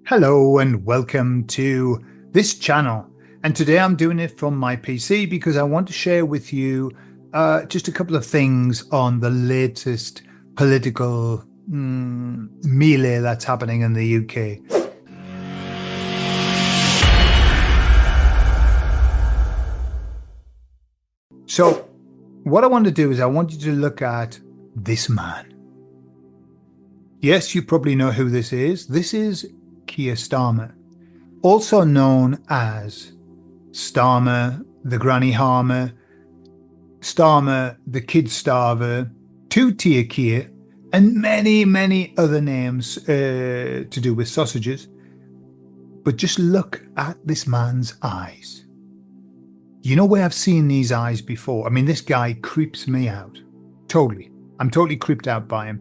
Hello and welcome to this channel. And today I'm doing it from my PC because I want to share with you just a couple of things on the latest political melee that's happening in the UK. So what I want to do is I want you to look at this man. Yes, you probably know who this is. This is Keir Starmer, also known as Starmer the Granny Harmer, Starmer the Kid Starver, Two-Tier Keir, and many other names to do with sausages. But just look at this man's eyes. You know where I've seen these eyes before? I mean, this guy creeps me out. Totally. I'm totally creeped out by him.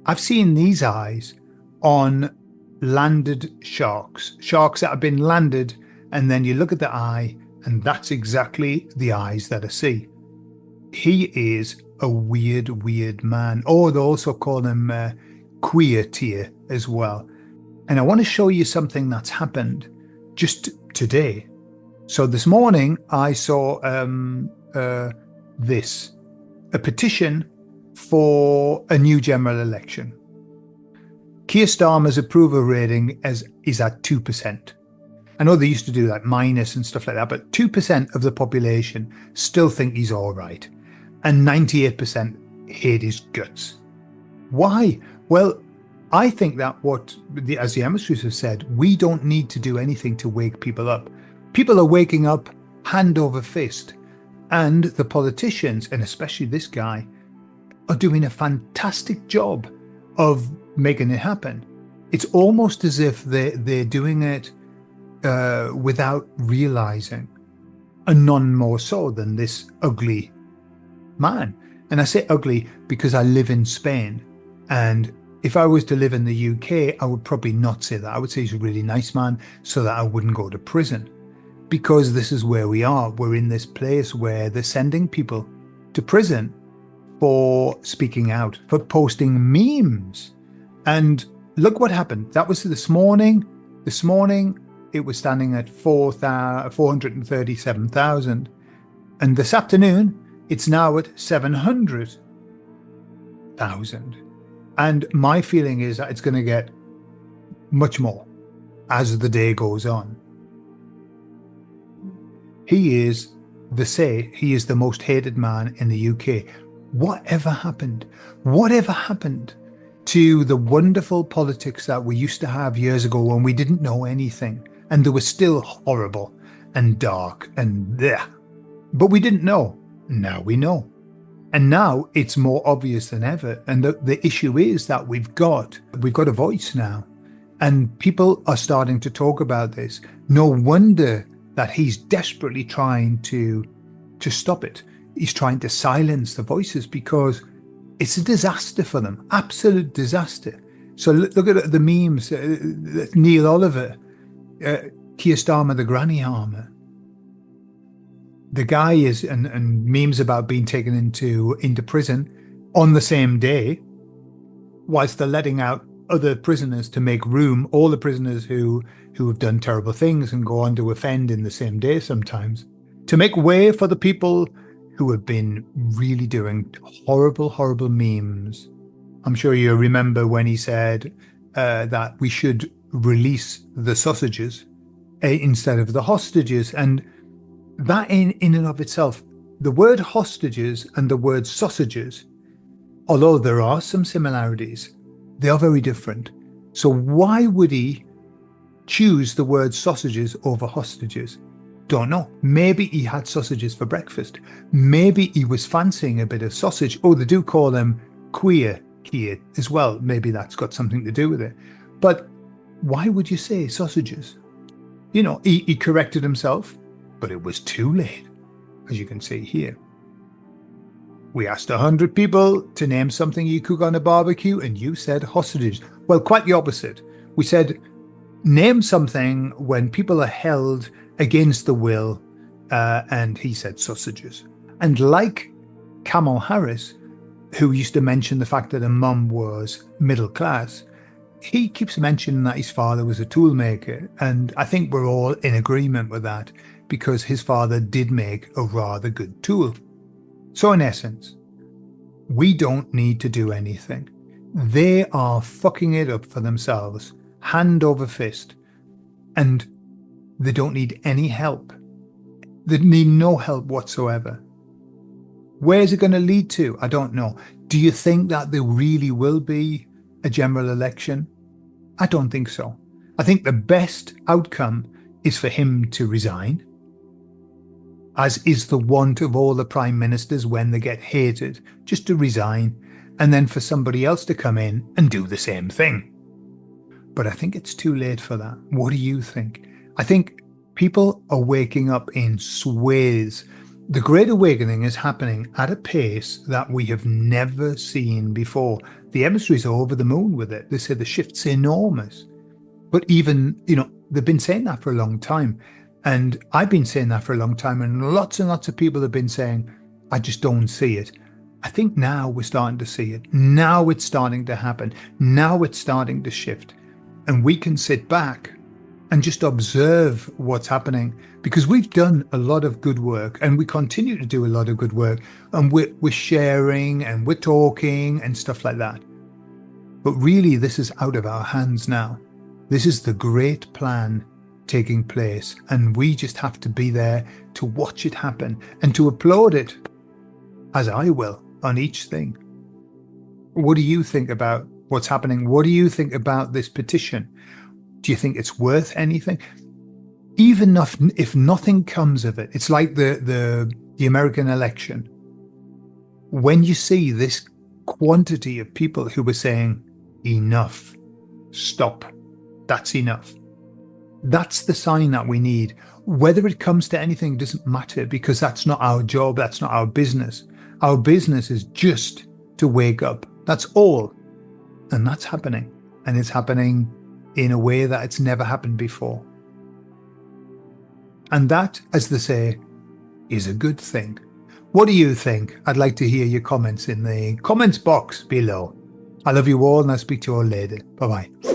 I've seen these eyes on landed sharks that have been landed, and then you look at the eye and that's exactly the eyes that I see. He is a weird man, or they also call him queer tier as well. And I want to show you something that's happened just today. So this morning I saw a petition for a new general election. Keir Starmer's approval rating is at 2%. I know they used to do like minus and stuff like that, but 2% of the population still think he's all right. And 98% hate his guts. Why? Well, I think that as the emissaries have said, we don't need to do anything to wake people up. People are waking up hand over fist. And the politicians, and especially this guy, are doing a fantastic job of making it happen. It's almost as if they're doing it without realizing, and none more so than this ugly man. And I say ugly because I live in Spain, and if I was to live in the UK, I would probably not say that. I would say he's a really nice man so that I wouldn't go to prison, because this is where we are. We're in this place where they're sending people to prison for speaking out, for posting memes. And look what happened. That was this morning. This morning, it was standing at 437,000. And this afternoon, it's now at 700,000. And my feeling is that it's going to get much more as the day goes on. He is the most hated man in the UK. Whatever happened? Whatever happened to the wonderful politics that we used to have years ago when we didn't know anything and they were still horrible and dark and bleh. But we didn't know. Now we know. And now it's more obvious than ever. And the issue is that we've got a voice now. And people are starting to talk about this. No wonder that he's desperately trying to stop it. He's trying to silence the voices because it's a disaster for them, absolute disaster. So look at the memes. Neil Oliver, Keir Starmer, the Granny Harmer. The guy is, and memes about being taken into prison on the same day, whilst they're letting out other prisoners to make room, all the prisoners who have done terrible things and go on to offend in the same day sometimes, to make way for the people who have been really doing horrible memes. I'm sure you remember when he said that we should release the sausages instead of the hostages. And that in and of itself, the word hostages and the word sausages, although there are some similarities, they are very different. So why would he choose the word sausages over hostages? Don't know. Maybe he had sausages for breakfast. Maybe he was fancying a bit of sausage. Oh, they do call them queer Keir as well. Maybe that's got something to do with it. But why would you say sausages? You know, he corrected himself, but it was too late, as you can see here. We asked 100 people to name something you cook on a barbecue, and you said hostages. Well, quite the opposite. We said, name something when people are held against the will, and he said sausages. And like Kamala Harris, who used to mention the fact that her mum was middle class, he keeps mentioning that his father was a tool maker, and I think we're all in agreement with that because his father did make a rather good tool. So in essence, we don't need to do anything. They are fucking it up for themselves, hand over fist, and they don't need any help. They need no help whatsoever. Where's it going to lead to? I don't know. Do you think that there really will be a general election? I don't think so. I think the best outcome is for him to resign, as is the want of all the prime ministers when they get hated, just to resign, and then for somebody else to come in and do the same thing. But I think it's too late for that. What do you think? I think people are waking up in swathes. The Great Awakening is happening at a pace that we have never seen before. The emissaries are over the moon with it. They say the shift's enormous. But even, they've been saying that for a long time. And I've been saying that for a long time. And lots of people have been saying, I just don't see it. I think now we're starting to see it. Now it's starting to happen. Now it's starting to shift. And we can sit back and just observe what's happening, because we've done a lot of good work and we continue to do a lot of good work, and we're sharing and we're talking and stuff like that. But really, this is out of our hands now. This is the great plan taking place, and we just have to be there to watch it happen and to applaud it, as I will on each thing. What do you think about what's happening? What do you think about this petition? Do you think it's worth anything? Even if nothing comes of it, it's like the American election. When you see this quantity of people who were saying, enough, stop, that's enough. That's the sign that we need. Whether it comes to anything doesn't matter, because that's not our job, that's not our business. Our business is just to wake up. That's all. And that's happening. And it's happening in a way that it's never happened before. And that, as they say, is a good thing. What do you think? I'd like to hear your comments in the comments box below. I love you all, and I'll speak to you all later. Bye-bye.